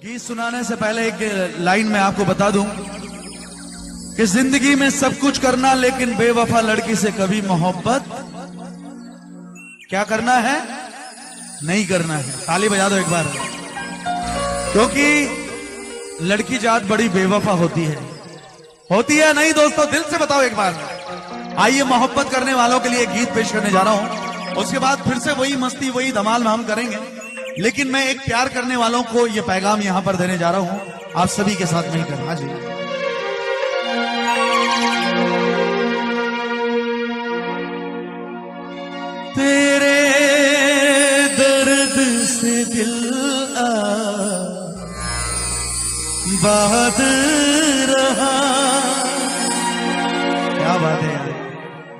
गीत सुनाने से पहले एक लाइन में आपको बता दूं कि जिंदगी में सब कुछ करना, लेकिन बेवफा लड़की से कभी मोहब्बत क्या करना है, नहीं करना है। ताली बजा दो एक बार, क्योंकि लड़की जात बड़ी बेवफा होती है नहीं दोस्तों? दिल से बताओ एक बार। आइए मोहब्बत करने वालों के लिए गीत पेश करने जा रहा हूं, उसके बाद फिर से वही मस्ती वही धमाल में हम करेंगे। लेकिन मैं एक प्यार करने वालों को ये पैगाम यहां पर देने जा रहा हूं, आप सभी के साथ मिलकर। हाँ जी। तेरे दर्द से दिल आबाद रहा। क्या बात है यार,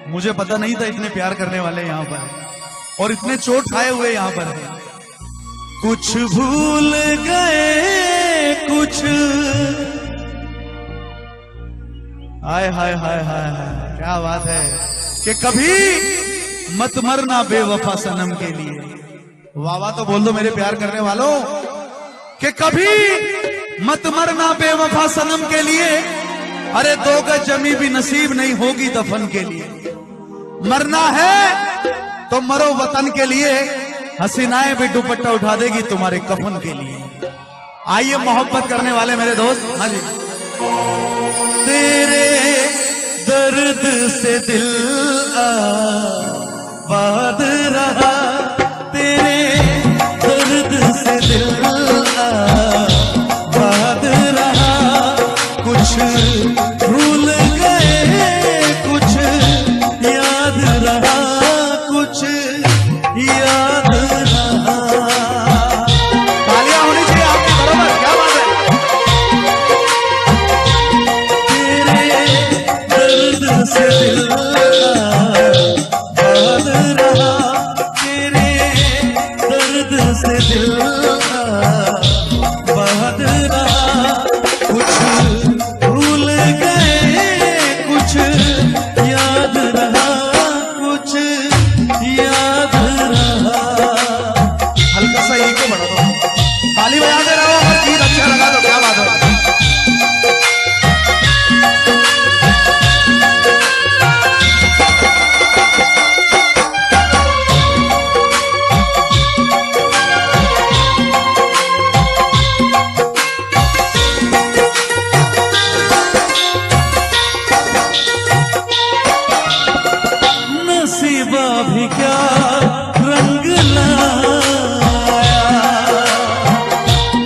मुझे पता नहीं था इतने प्यार करने वाले यहां पर और इतने चोट खाए हुए यहां पर हैं। कुछ भूल गए कुछ, हाय हाय हाय हाय हाय, क्या बात है कि कभी मत मरना बेवफा सनम के लिए। वाह वाह तो बोल दो मेरे प्यार करने वालों कि कभी मत मरना बेवफा सनम के लिए। अरे दो गज जमी भी नसीब नहीं होगी दफन के लिए। मरना है तो मरो वतन के लिए, हसीनाएं भी दुपट्टा उठा देगी तुम्हारे कफन के लिए। आइए मोहब्बत करने वाले मेरे दोस्त। हाँ जी। तेरे दर्द से दिल आबाद रहा, तेरे दर्द से दिल आबाद रहा। कुछ भूल गए कुछ याद रहा, कुछ याद रहा। तालियां होनी चाहिए आपकी बराबर, क्या बात है। तेरे दर्द से दिल आबाद रहा, तेरे दर्द से दिल आबाद रहा। कुछ भूल गए कुछ याद रहा, कुछ याद रहा। हल्का सा ई को बढ़ा दो, ताली बजाते रहो और गीत अच्छा लगा तो क्या बात है। नसीबा भी क्या रंग लाया,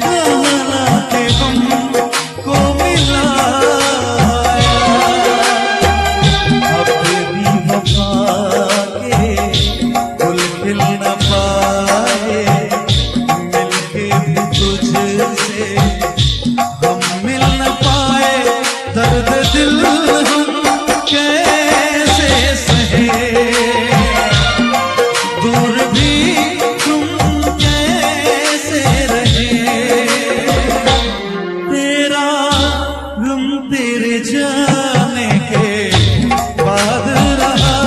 कहना के हमको मिलाया। अपनी वफा के फूल खिल न पाए, मिलके भी तुझसे हम मिल न पाए। दर्द दिल हम कैसे सहे, दूर भी तुम कैसे रहे। तेरा गम तेरे जाने के बाद रहा,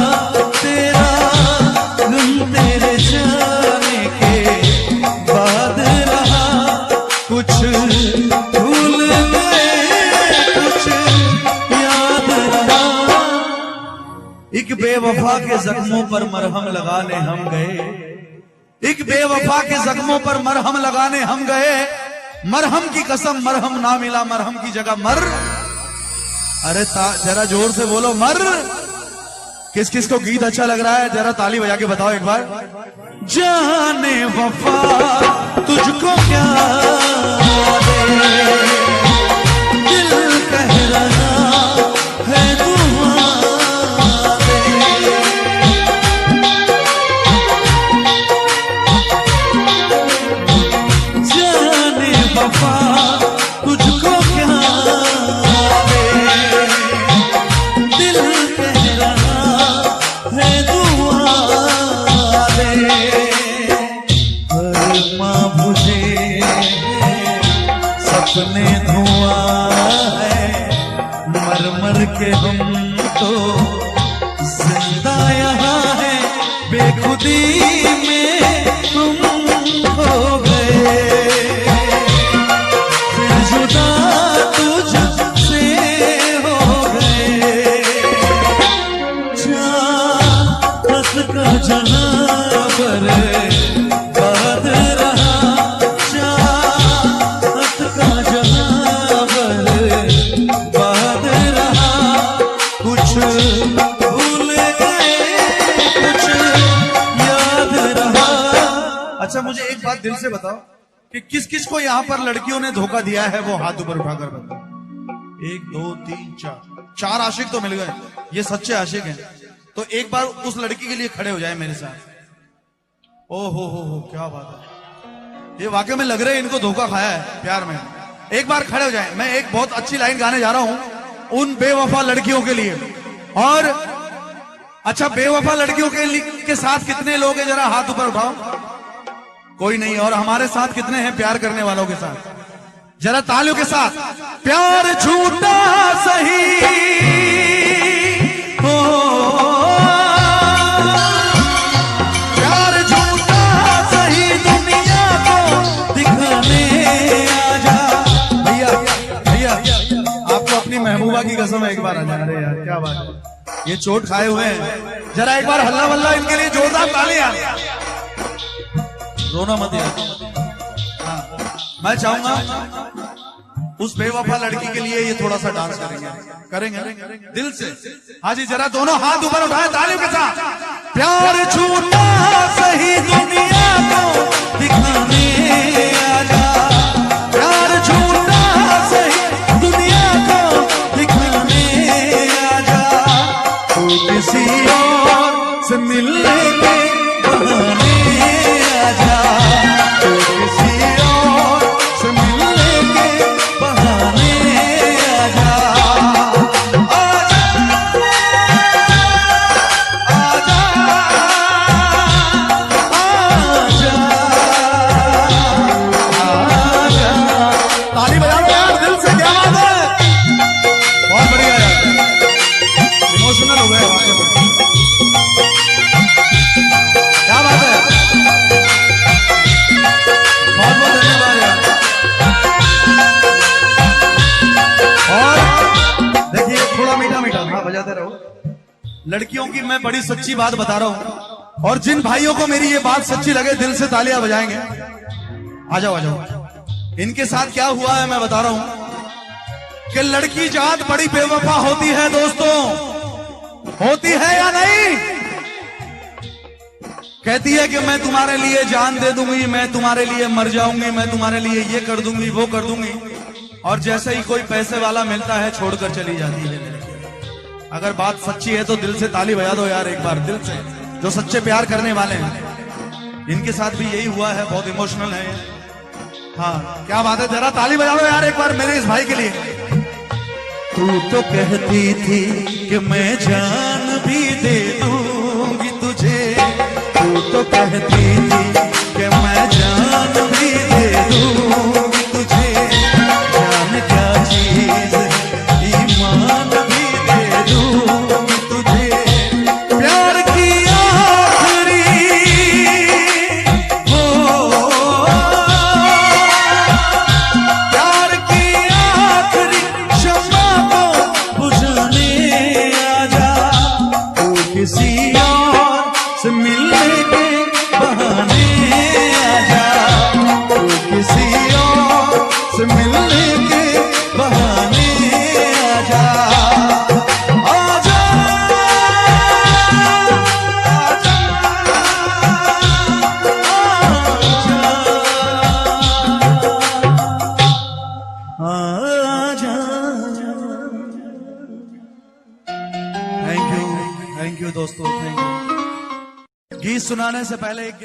तेरा गम तेरे जाने के बाद रहा। कुछ भूल गए कुछ याद रहा। एक बेवफा के जख्मों पर मरहम लगाने हम गए, एक बेवफा के जख्मों पर मरहम लगाने हम गए। मरहम की कसम मरहम ना मिला, मरहम की जगह मर। अरे जरा जोर से बोलो मर। किस किस को गीत अच्छा लग रहा है जरा ताली बजा के बताओ एक बार। जाने वफा तुझको क्या दे, दिल कह रहा है दुआ दे। जाने वफा तुझको क्या दे, दिल कह रहा है दुआ दे। हर माँ मुझे सपने धुआं है, मर मर के हम तो जिंदा यहाँ है। बेखुदी में तुम हो गए, दिल से बताओ कि किस किस को यहाँ पर लड़कियों ने धोखा दिया है, वो हाथ ऊपर उठाकर बताओ। 1 2 3 4 आशिक तो मिल गए, ये सच्चे आशिक हैं। तो एक बार उस लड़की के लिए खड़े हो जाए मेरे साथ। ओ हो क्या बात है, ये वाकई में लग रहा है इनको धोखा खाया है प्यार में। एक बार खड़े हो जाए। मैं एक बहुत अच्छी लाइन गाने जा रहा हूं उन बेवफा लड़कियों के लिए। और अच्छा, बेवफा लड़कियों के साथ कितने लोग हैं, जरा हाथ ऊपर उठाओ। कोई नहीं। और हमारे साथ कितने हैं प्यार करने वालों के साथ, जरा तालियों के साथ। प्यार झूठा सही हो, प्यार झूठा सही दुनिया को दिखाने आजा। भैया भैया आपको अपनी महबूबा की कसम एक बार आ जा रहे यार, क्या बात है, ये चोट खाए हुए हैं। जरा एक बार हल्ला वल्ला इनके लिए जोरदार तालियां। रोना मत यार। हाँ, मैं चाहूंगा उस बेवफा लड़की के लिए ये थोड़ा सा डांस करेंगे दिल से। हाँ जी, जरा दोनों हाथ ऊपर उठाए तालियों के साथ। प्यार झूठा सही दुनिया को दिखाने आजा, प्यार झूठा सही दुनिया को दिखाने आजा। तो किसी और से मिलने के बहाने आजा, तो किसी और से मिलने के बहाने आजा। आजा आजा आजा। ताली बजा लो यार दिल से, क्या बात है, बहुत बढ़िया यार, इमोशनल हो गए वाकई में, क्या बात है, बहुत बहुत धन्यवाद यार। और देखिए थोड़ा मीठा मीठा हाँ बजाते रहो। लड़कियों की मैं बड़ी सच्ची बात बता रहा हूं, और जिन भाइयों को मेरी ये बात सच्ची लगे दिल से तालियां बजाएंगे। आ जाओ आ जाओ। इनके साथ क्या हुआ है मैं बता रहा हूं कि लड़की जात बड़ी बेवफा होती है दोस्तों, होती है या नहीं? कहती है कि मैं तुम्हारे लिए जान दे दूंगी, मैं तुम्हारे लिए मर जाऊंगी, मैं तुम्हारे लिए ये कर दूंगी वो कर दूंगी, और जैसे ही कोई पैसे वाला मिलता है छोड़कर चली जाती है। अगर बात सच्ची है तो दिल से ताली बजा दो यार एक बार, दिल से, जो सच्चे प्यार करने वाले हैं। इनके साथ भी यही हुआ है, बहुत इमोशनल है। हाँ क्या बात है, जरा ताली बजा दो यार एक बार मेरे इस भाई के लिए। तू तो कहती थी कि मैं जान भी दे दूंगी तुझे, तू तो कहती थी कि मैं जान भी दे दूंगी तुझे, जान क्या चीज ईमान भी दे दूंगी तुझे, प्यार की आखिरी हो, प्यार की आखिरी शम्मा को बुझाने आजा। तू किसी और से मिलने के बहाने आजा, तू किसी और से मिलने के बहाने आजा। आजा आजा आजा आजा। थैंक यू दोस्तों, थैंक यू। गीत सुनाने से पहले एक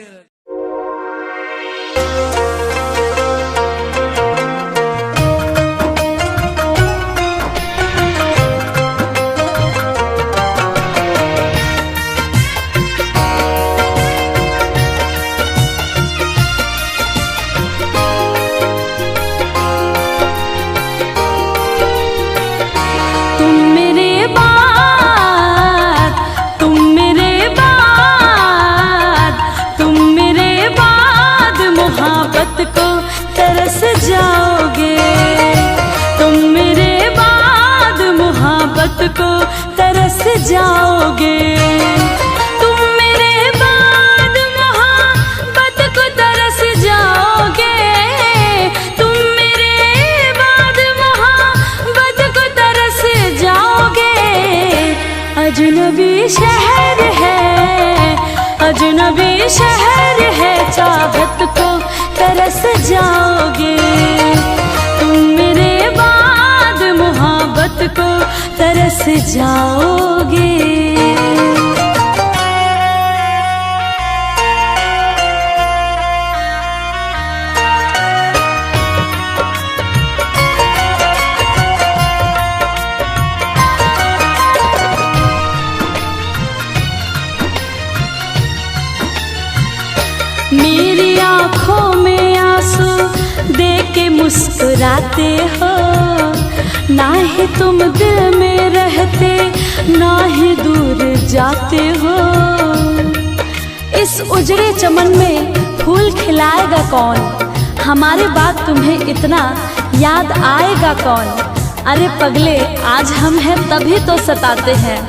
को तरस जाओगे, तुम मेरे बाद मोहब्बत को तरस जाओगे, तुम मेरे बाद मोहब्बत को तरस जाओगे। अजनबी शहर है, अजनबी शहर है, चाहत को जाओगे। मेरी आँखों में आंसू देख के मुस्कुराते हो, ना ही तुम दिल में रहते ना ही दूर जाते हो। इस उजड़े चमन में फूल खिलाएगा कौन, हमारे बाद तुम्हें इतना याद आएगा कौन। अरे पगले आज हम हैं तभी तो सताते हैं,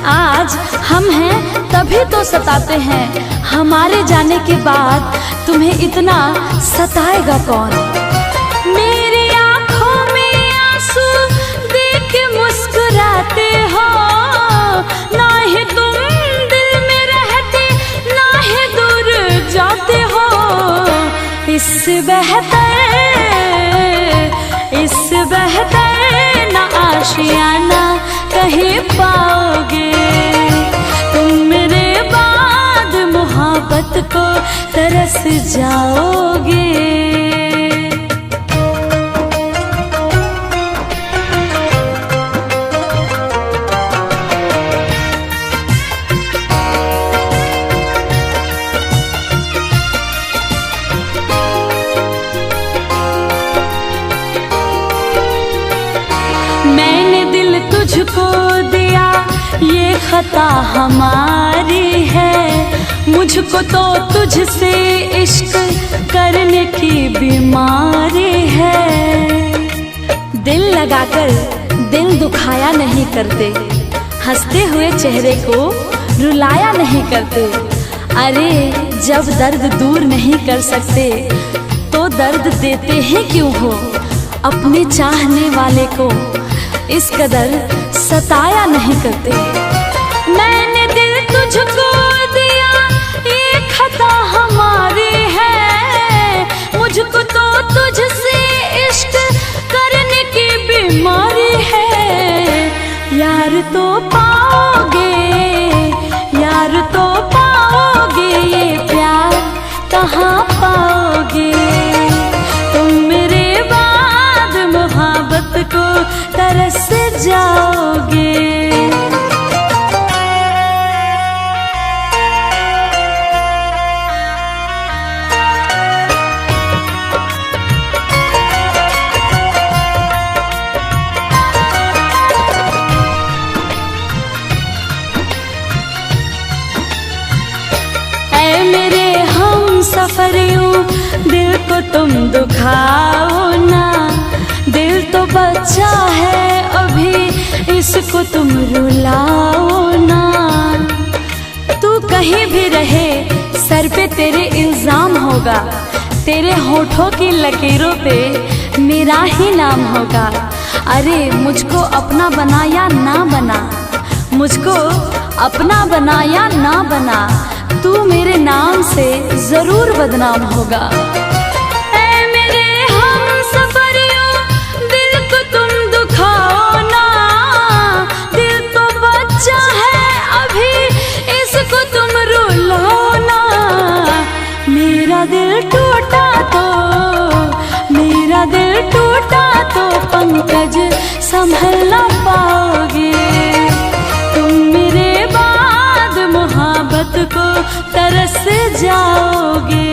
आज हम हैं तभी तो सताते हैं, हमारे जाने के बाद तुम्हें इतना सताएगा कौन। मेरी आँखों में आंसू देख के मुस्कुराते हो, ना ही तुम दिल में रहते ना ही दूर जाते हो। इससे बेहतर ना आशियाना कहीं पाओगे। तुम मेरे बाद मोहब्बत को तरस जाओगे। मैंने दिल तुझको दिया ये खता हमारी है, मुझको तो तुझसे इश्क करने की बीमारी है। दिल लगाकर दिल दुखाया नहीं करते, हंसते हुए चेहरे को रुलाया नहीं करते। अरे जब दर्द दूर नहीं कर सकते तो दर्द देते ही क्यों हो। अपने चाहने वाले को इस कदर सताया नहीं करते। मैंने दिल तुझको दिया ये खता हमारी है, मुझको तो तुझसे इश्क करने की बीमारी है। यार तो पाओगे, यार तो पाओगे, ये प्यार कहाँ पाओगे। तुम मेरे बाद मोहब्बत को तरस जाओगे। ऐ मेरे हम सफरियों दिल को तुम दुखाओ ना, दिल तो बच्चा है अभी इसको तुम रुलाओ ना। तू कहीं भी रहे सर पे तेरे इल्जाम होगा, तेरे होठों की लकीरों पे मेरा ही नाम होगा। अरे मुझको अपना बना या ना बना, मुझको अपना बना या ना बना, तू मेरे नाम से जरूर बदनाम होगा। मेरा दिल टूटा तो पंकज संभल ना पाओगे। तुम मेरे बाद मोहब्बत को तरस जाओगे।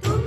तुम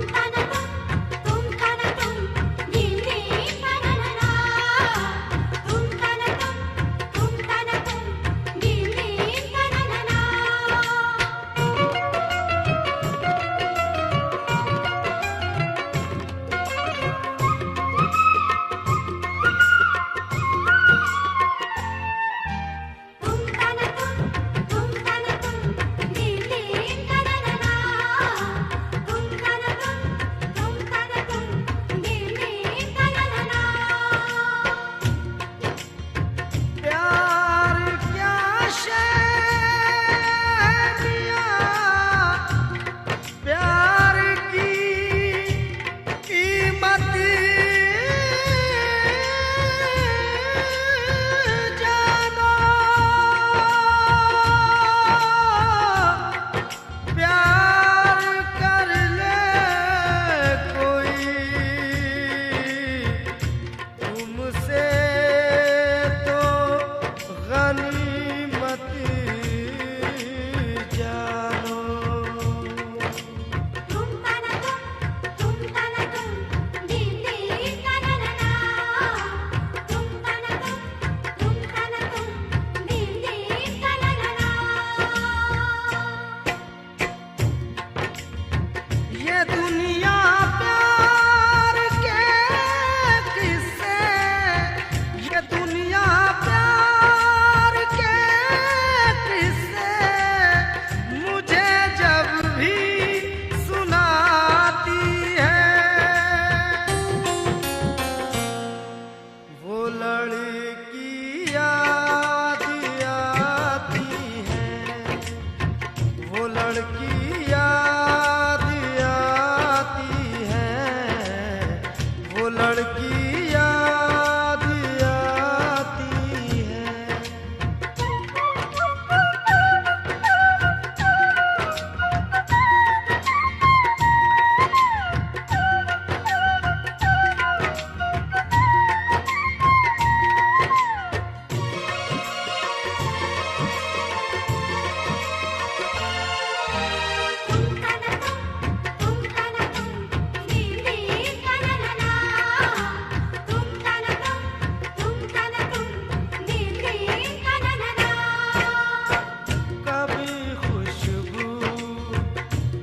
वो लड़की याद आती है।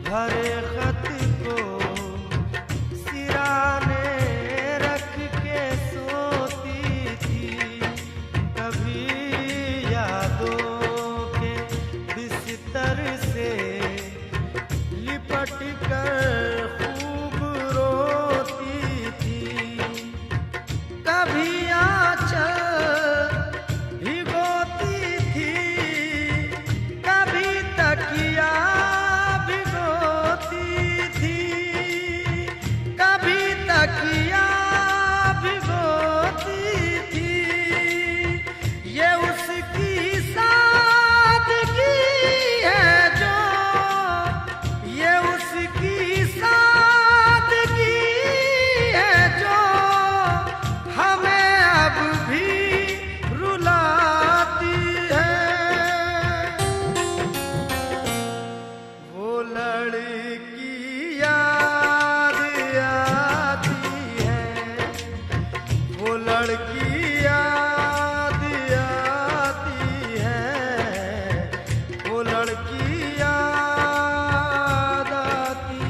भरे खत को सिराने रख के सोती थी, कभी यादों के बिस्तर से लिपट कर खूब रोती थी, कभी आंचल भिगोती थी, कभी तकिया तकिया भिगोती थी। ये उसकी सादगी है जो, ये उसकी सादगी है जो हमें अब भी रुलाती है। वो लड़की याद आती है, वो लड़की याद आती है, वो लड़की याद आती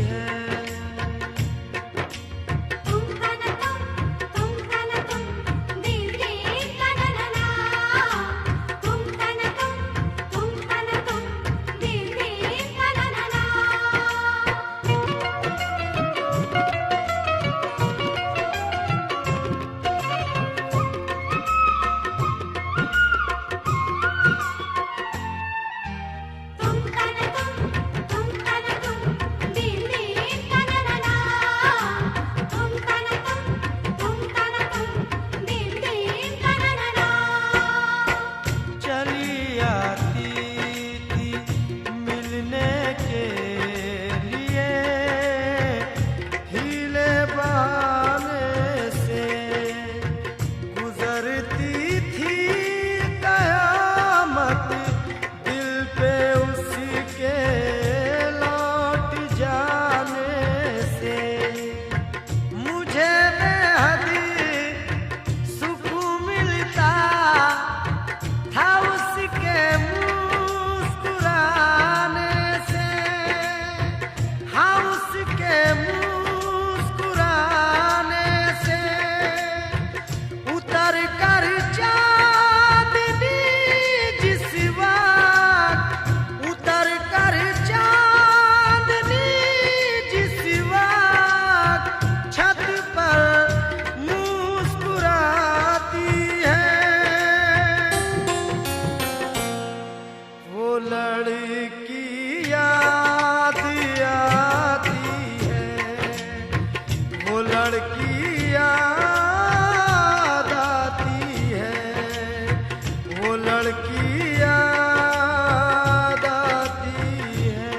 है। लड़की याद आती है, वो लड़की याद आती है, वो लड़की याद आती है।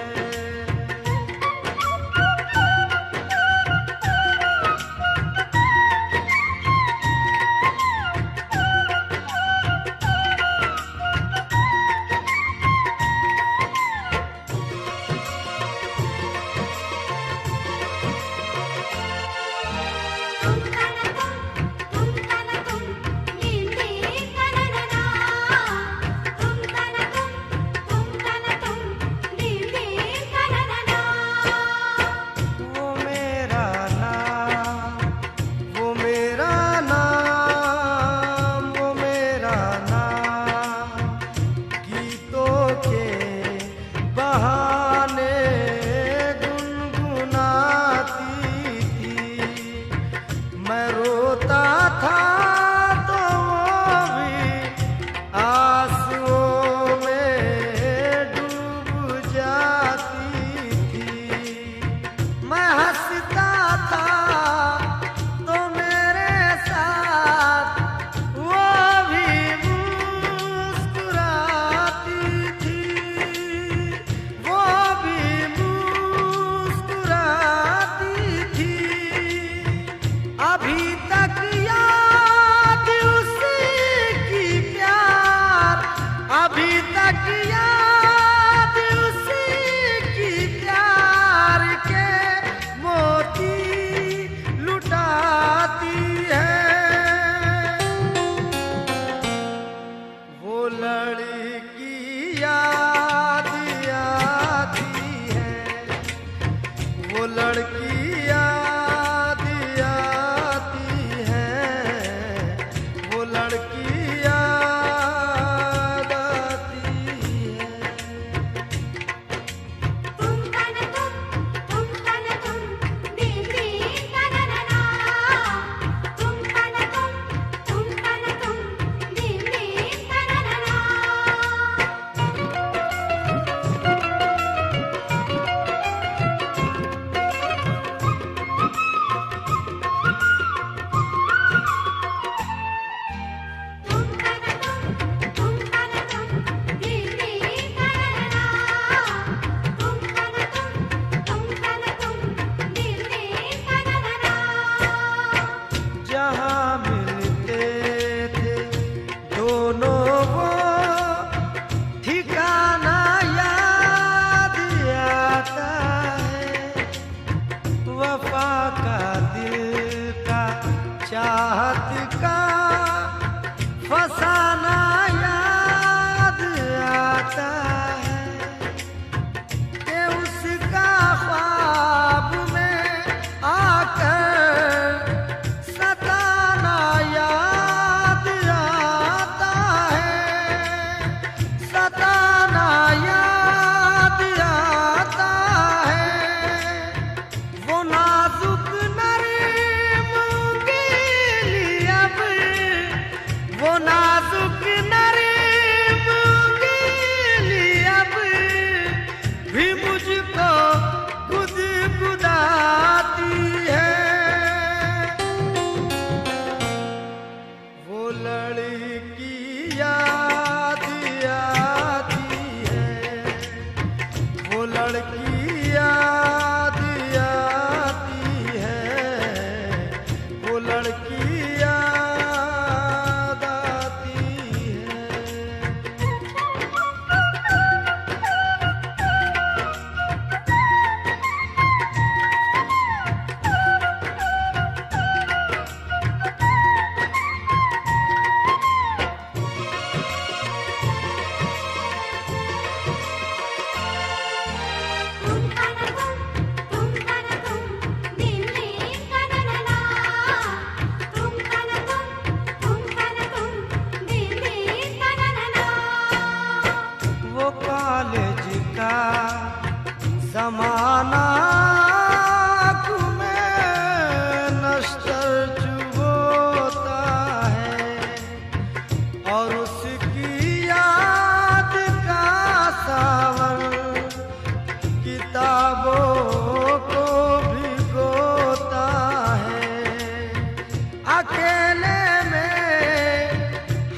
अकेले में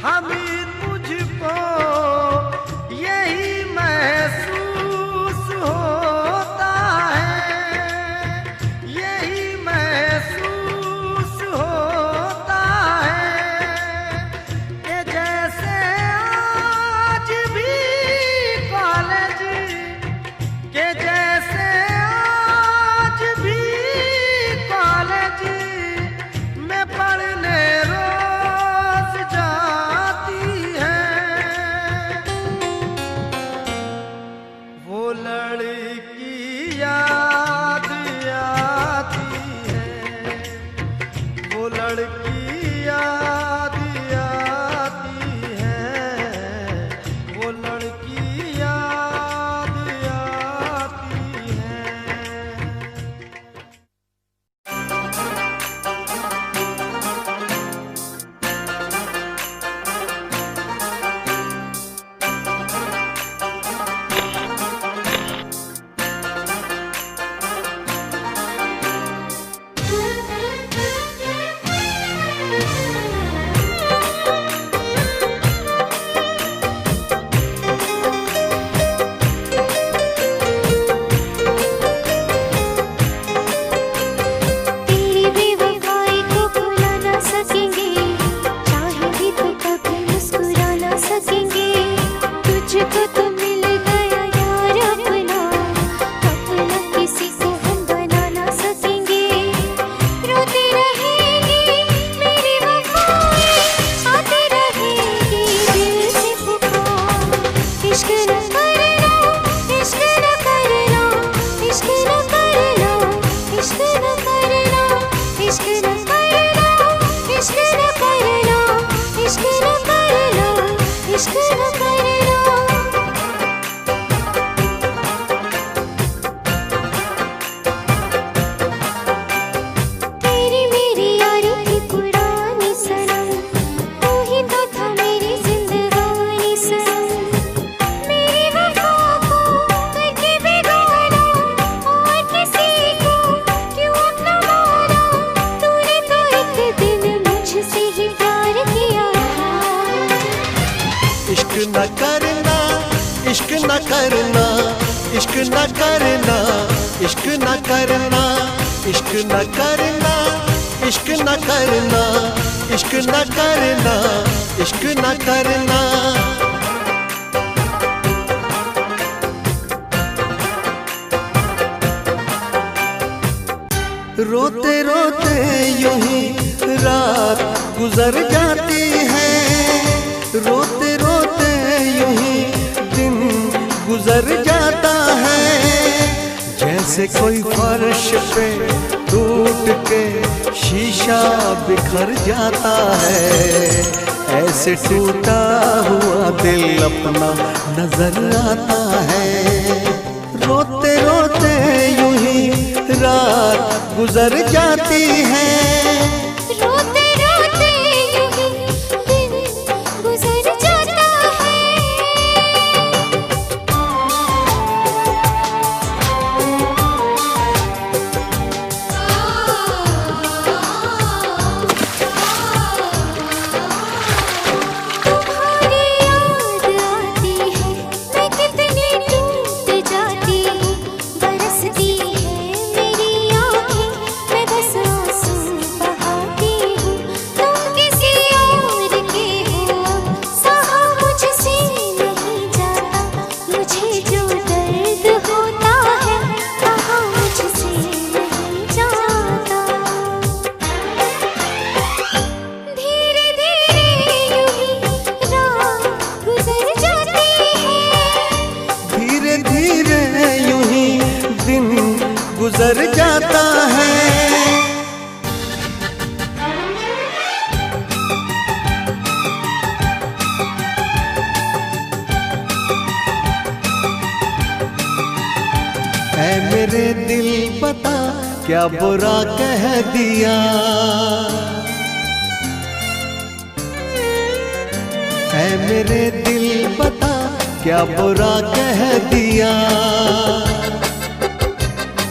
हम मुझको यही महसूस होता है, यही महसूस होता है कि जैसे आज भी कॉलेज के जैसे आज भी कॉलेज में पढ़ने रोज जाती है। वो लड़की याद आती है, वो लड़की याद आती है, वो लड़की याद आती है। तेरी बेवफाई को भुला ना सकेंगे, चाहे भी तो कभी मुस्कुरा ना सकेंगे। तुझको तो मिल गया यार अपना, अपना किसी को हम बना ना सकेंगे। रोती रहेगी मेरी वफाएं, आती रहेगी दिल से पुकार। इश्क न करना, इश्क न करना, इश्क न करना, इश्क न करना, इश्क न करना, इश्क न करना, इश्क न करना, इश्क न करना। तेरी मेरी यारी थी पुरानी सनम, तू ही तो था मेरी जिंदगानी सनम। मेरी वफा को करके बेगाना, और किसी को क्यों अपना माना। तूने तो एक दिन मुझसे ही प्यार किया था। इश्क न करना, इश्क न करना, इश्क न करना, इश्क न करना, इश्क न करना, इश्क न करना, इश्क न करना, इश्क न करना। रोते रोते यूं ही रात गुजर जाती है, रोते रोते यूं ही दिन गुजर जाता है। जैसे कोई फर्श पे टूट के शीशा बिखर जाता है, ऐसे टूटा हुआ दिल अपना नजर आता है। रोते रोते यूं ही रात गुजर जाती है। रोते रोते यूं ही दिन गुजर जाता है। तुम्हारी याद आती है, मैं कितनी टूट जाती हूँ। बरसती है मेरी आँखें, मैं बस आंसू बहाती हूँ। तुम किसी और के हो, सहा मुझसे नहीं जाता। मुझे जो दर्द होता है, कहा मुझसे नहीं जाता। धीरे धीरे यूं ही रात गुजर जाती है। धीरे धीरे यूं ही दिन गुजर जाता है। ऐ मेरे दिल बता क्या बुरा कह दिया, ऐ मेरे दिल बता क्या बुरा कह दिया।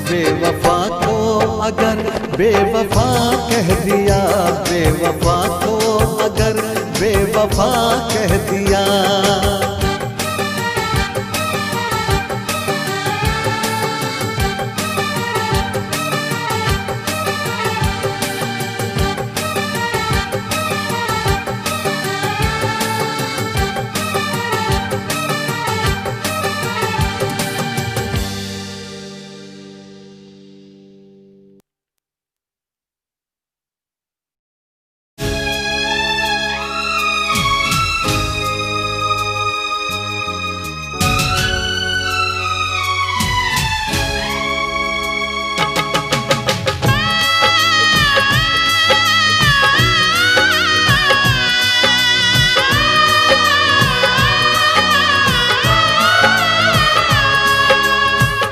बेवफा को अगर बेवफा कह दिया, बेवफा को अगर बेवफा कह दिया।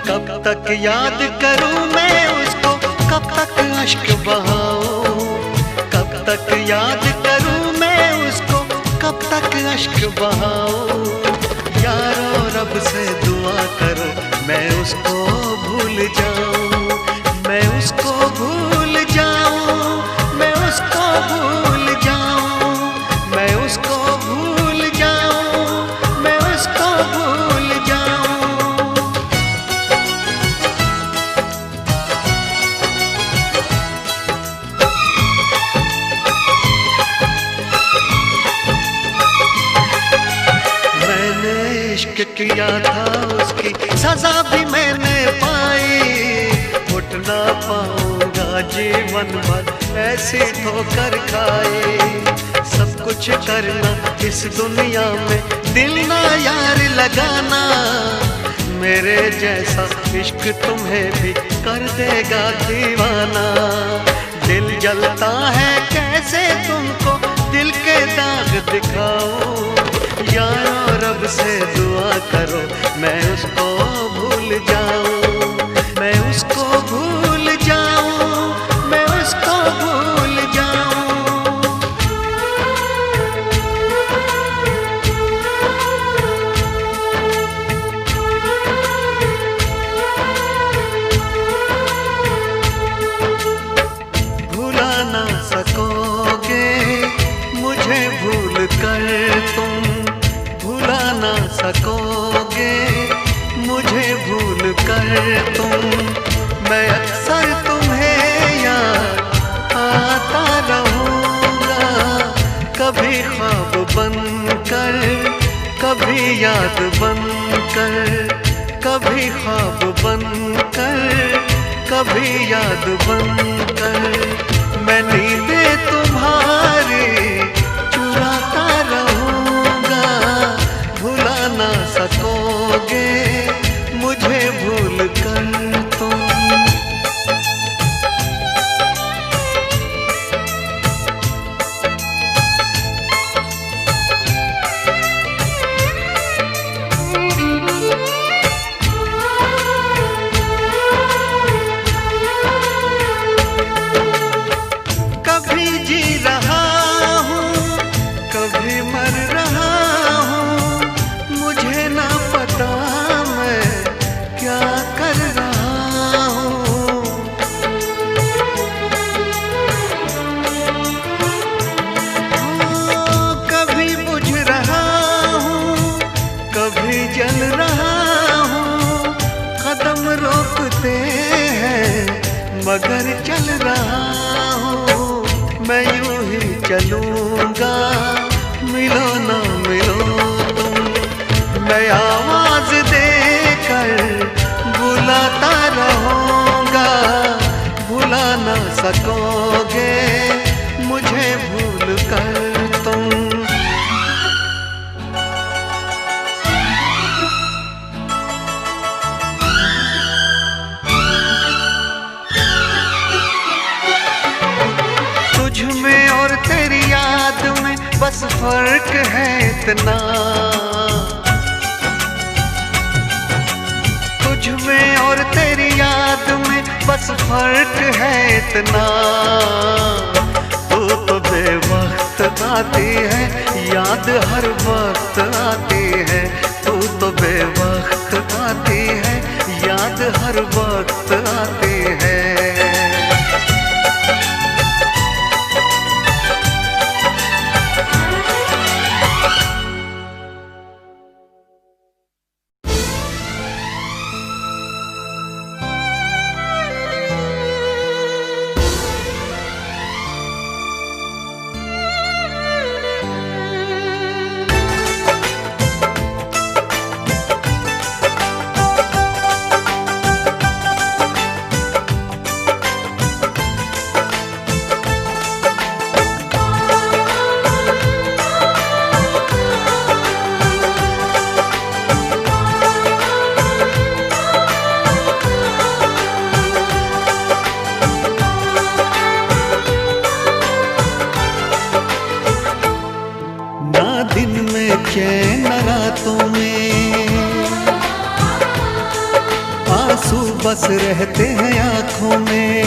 कब तक याद करूं मैं उसको, कब तक अश्क बहाऊं, कब तक याद करूं मैं उसको, कब तक अश्क बहाऊं। यारो रब से दुआ करो मैं उसको भूल जाऊं, मैं उसको भूल जाऊं, मैं उसको भूल जाऊं, मैं उसको भूल जाऊं, मैं उसको भूल जाऊं। इश्क किया था उसकी सजा भी मैंने पाई, उठ ना पाऊंगा जीवन भर ऐसी ठोकर खाई। सब कुछ करना इस दुनिया में, दिल ना यार लगाना, मेरे जैसा इश्क तुम्हें भी कर देगा दीवाना। दिल जलता है कैसे तुमको दिल के दाग दिखाऊं, यारो रब से दुआ करो मैं उसको भूल जाऊं, मैं उसको भूल जाऊं, मैं उसको भूल जाऊं। भुला ना सकोगे मुझे भूल कर तुम, भुला ना सकोगे मुझे भूल कर तुम। मैं अक्सर तुम्हें याद आता रहूँगा, कभी ख्वाब बनकर, कभी याद बनकर, कभी ख्वाब बनकर, कभी याद बनकर। मैं नींदें तुम्हारी चुराता रहूँगा, भुला ना सकोगे मुझे भूल कर तुम। कभी जी रहा हूँ, कभी मर रहा हूँ, मुझे ना पता मैं क्या कर रहा हूँ। कभी बुझ रहा हूँ, कभी जल रहा हूँ, कदम रोकते हैं मगर चल रहा हूँ। मैं यूं ही चलूंगा मिलो ना मिलो तुम, मैं आवाज देकर बुलाता रहूंगा, भुला ना सकोगे मुझे भूल कर तुम। तुझ में और तेरी याद में बस फर्क है इतना, तुझ में और तेरी याद में बस फर्क है इतना। तू तो बेवक्त आती है, याद हर वक्त आती है, तू तो बेवक्त आती है, याद हर वक्त आती है। बस रहते हैं आँखों में,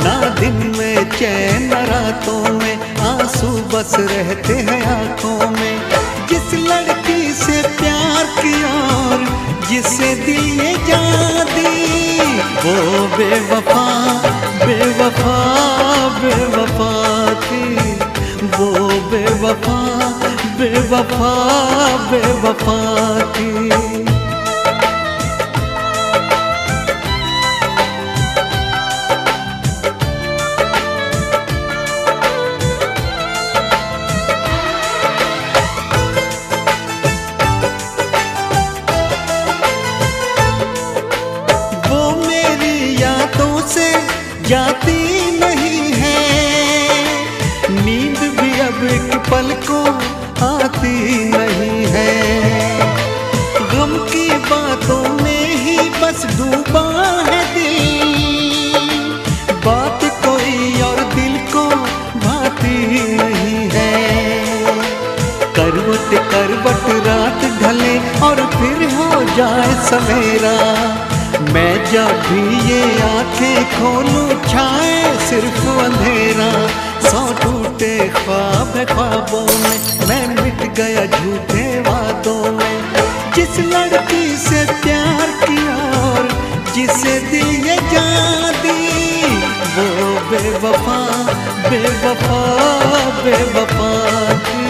ना दिन में चैन न रातों में, आंसू बस रहते हैं आँखों में। जिस लड़की से प्यार किया और जिसे दिल ये जान दी, वो बेवफा बेवफा बेवफा थी, वो बेवफा बेवफा बेवफा थी। जाती नहीं है नींद भी अब एक पल को आती नहीं है, गम की बातों में ही बस डूबा है दिल, बात कोई और दिल को भाती नहीं है। करवट करवट रात ढले और फिर हो जाए सवेरा, मैं जब भी ये आंखें खोलूं छाए सिर्फ अंधेरा। सौ टूटे ख्वाब है ख्वाबों में, मैं मिट गया झूठे वादों में। जिस लड़की से प्यार किया और जिसे दिल ये जान दी, वो बेवफा बेवफा बेवफा थी,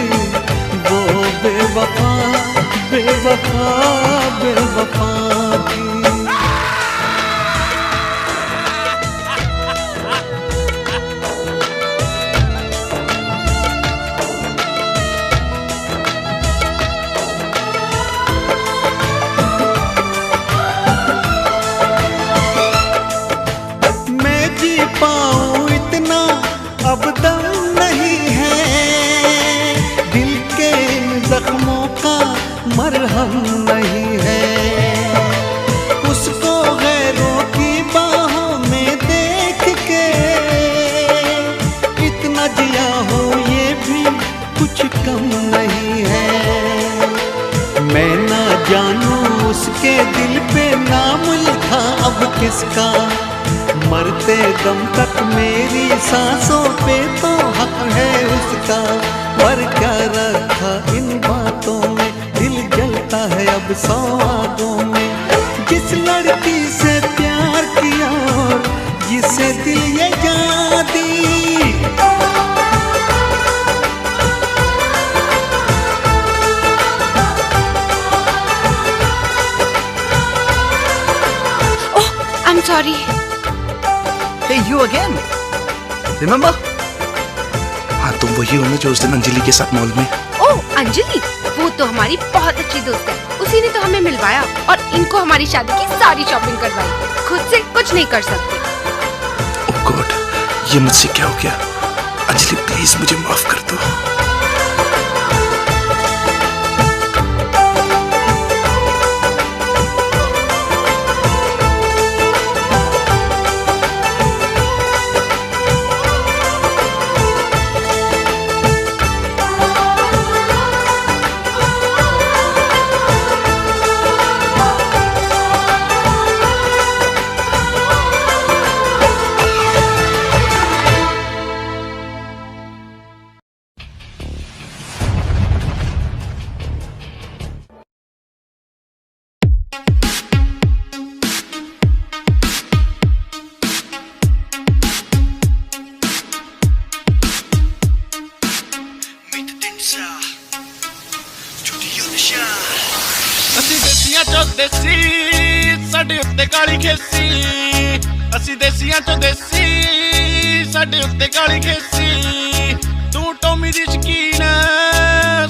वो बेवफा बेवफा बेवफा थी। पाऊं इतना अब दम नहीं है, दिल के इन जख्मों का मरहम नहीं है। उसको गैरों की बाहों में देख के इतना जिया हो ये भी कुछ कम नहीं है। मैं ना जानूं उसके दिल पे नाम लिखा अब किसका, मरते दम तक मेरी सांसों पे तो हक है उसका। पर क्या रखा इन बातों में, दिल जलता है अब सौ आगों में। जिस लड़की से प्यार किया और जिसे दिल ये जान दी, oh I am sorry. Hey, you again? Remember? हाँ, तुम वही हो ना जो उस दिन अंजलि के साथ मॉल में। ओह अंजलि, वो तो हमारी बहुत अच्छी दोस्त है, उसी ने तो हमें मिलवाया और इनको हमारी शादी की सारी शॉपिंग करवाई। खुद से कुछ नहीं कर सकते। ओह गॉड, ये मुझसे क्या हो गया? अंजलि प्लीज मुझे माफ कर दो। ਅਸੀਂ ਦੇਸੀਆਂ ਚੋਂ ਦੇਸੀ, ਸਾਡੇ ਉੱਤੇ ਕਾਲੀ ਖੇਸੀ। ਅਸੀਂ ਦੇਸੀਆਂ ਚੋਂ ਦੇਸੀ, ਸਾਡੇ ਉੱਤੇ ਕਾਲੀ ਖੇਸੀ। ਤੂੰ ਟੋਮੀ ਦੀ ਸ਼ਕੀਨ,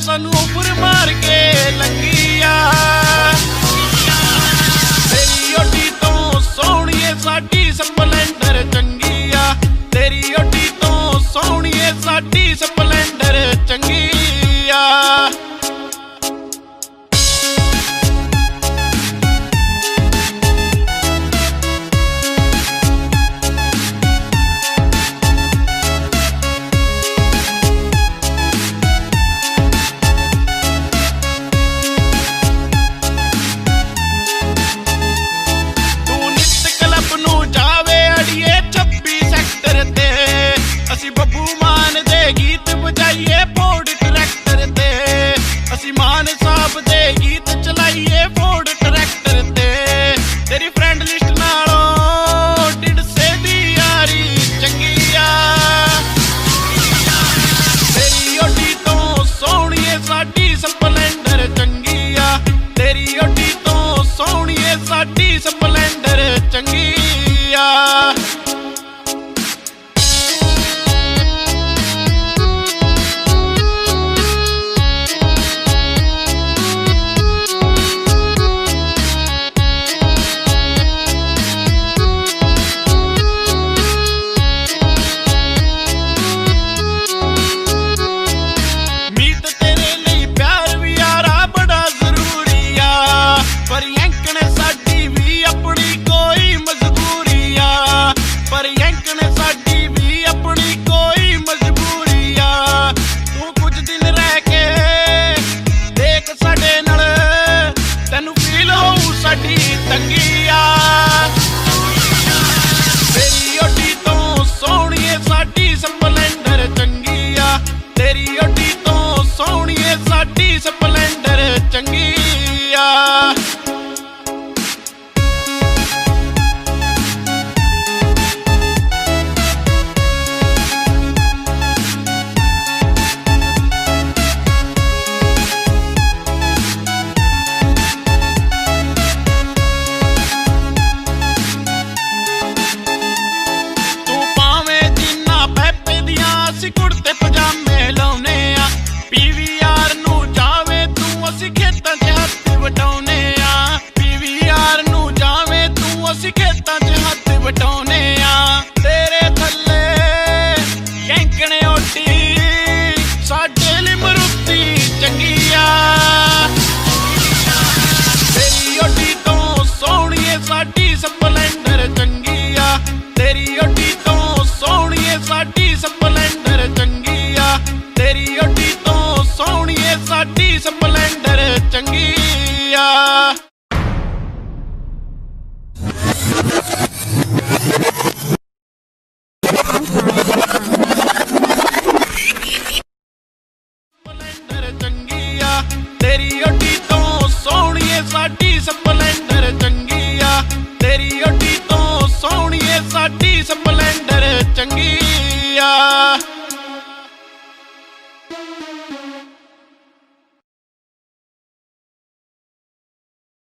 ਸਾਨੂੰ ਉੱਪਰ ਮਾਰ ਕੇ ਲੰਗੀ ਆ। ਤੇਰੀ ਓਟੀ ਤੋਂ ਸੋਹਣੀਏ ਸਾਡੀ ਸਪਲੈਂਡਰ ਚੰਗੀ ਆ। ਤੇਰੀ ਓਟੀ ਤੋਂ ਸੋਹਣੀਏ ਸਾਡੀ ਸਪਲੈਂਡਰ ਚੰਗੀ ਆ। चंगी आ। ਸਾਡੀ ਸਪਲੈਂਡਰ